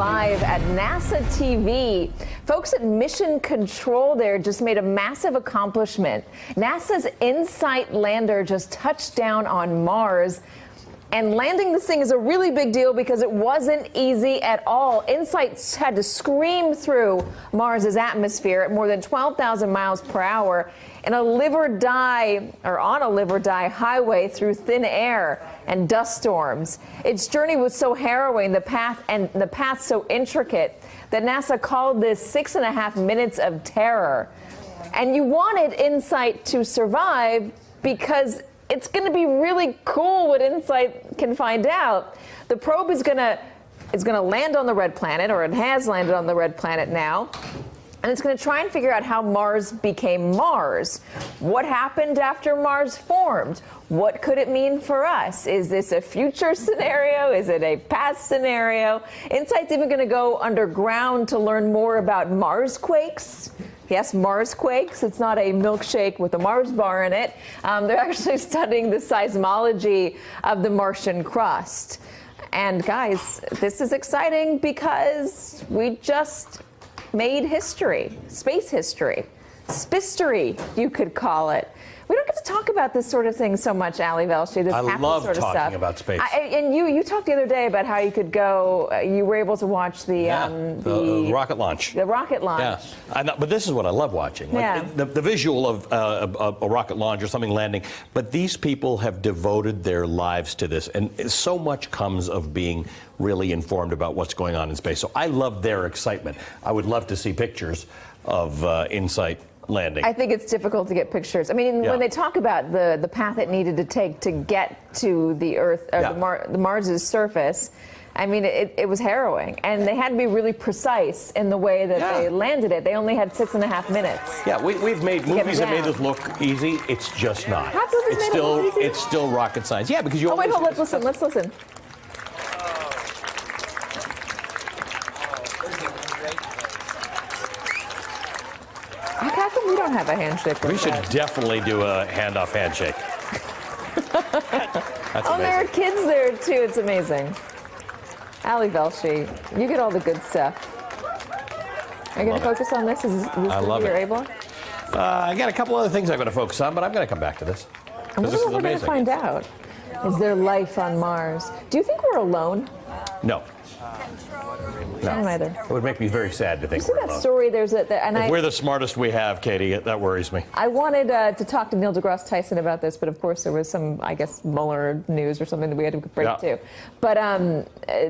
Live at NASA TV. Folks at Mission Control there just made a massive accomplishment. NASA's InSight lander just touched down on Mars. And landing this thing is a really big deal because it wasn't easy at all. InSight had to scream through Mars's atmosphere at more than 12,000 miles per hour in a live or die, or on a live or die highway through thin air and dust storms. Its journey was so harrowing, the path so intricate, that NASA called this 6.5 minutes of terror. And you wanted InSight to survive because it's going to be really cool what InSight can find out. The probe is going to land on the red planet, or it has landed on the red planet now. And it's going to try and figure out how Mars became Mars. What happened after Mars formed? What could it mean for us? Is this a future scenario? Is it a past scenario? InSight's even going to go underground to learn more about Marsquakes. Yes, Marsquakes. It's not a milkshake with a Mars bar in it. They're actually studying the seismology of the Martian crust. And guys, this is exciting because we just made history, space history, spistery, you could call it. We don't get to talk about this sort of thing so much, Ali Velshi. This I love sort of talking stuff. about space. And you talked the other day about how you could go, you were able to watch the rocket launch. The rocket launch. Yeah, but this is what I love watching. Like, the visual of a rocket launch or something landing. But these people have devoted their lives to this, and so much comes of being really informed about what's going on in space. So I love their excitement. I would love to see pictures of InSight landing. I think it's difficult to get pictures. I mean, when they talk about the path it needed to take to get to the Earth, the Mars's surface, I mean, it was harrowing, and they had to be really precise in the way that they landed it. They only had 6.5 minutes. Yeah, we've made movies that made this look easy. It's just not. It's still rocket science. Yeah, because you. Oh wait, hold. Let's listen. Let's listen. How come we don't have a handshake? We should definitely do a handoff handshake. That's amazing. There are kids there too. It's amazing. Ali Velshi, you get all the good stuff. Are you going to focus on this? Is this you're able? I got a couple other things I'm going to focus on, but I'm going to come back to this. I wonder what we're going to find out. Is there life on Mars? Do you think we're alone? No. No. I don't either. It would make me very sad to think we're alone. You see that story? There's if we're the smartest we have, Katie, that worries me. I wanted to talk to Neil deGrasse Tyson about this, but of course there was some, I guess, Mueller news or something that we had to break to. But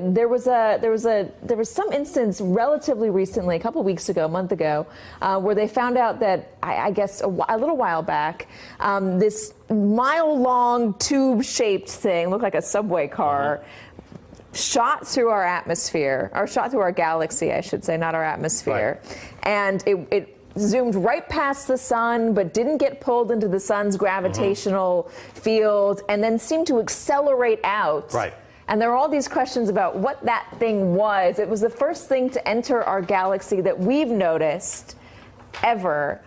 there was some instance relatively recently, a couple weeks ago, a month ago, where they found out that I guess a little while back, this mile-long tube-shaped thing looked like a subway car. Shot through our atmosphere, or shot through our galaxy, I should say, not our atmosphere. Right. And it zoomed right past the sun, but didn't get pulled into the sun's gravitational field, and then seemed to accelerate out. Right. And there are all these questions about what that thing was. It was the first thing to enter our galaxy that we've noticed ever.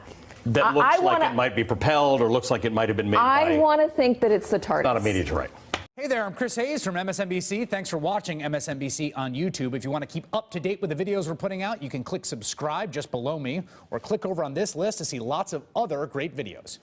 That looks like it might be propelled, or looks like it might have been made by... I want to think that it's the TARDIS. Not a meteorite. Hey there, I'm Chris Hayes from MSNBC. Thanks for watching MSNBC on YouTube. If you want to keep up to date with the videos we're putting out, you can click subscribe just below me, or click over on this list to see lots of other great videos.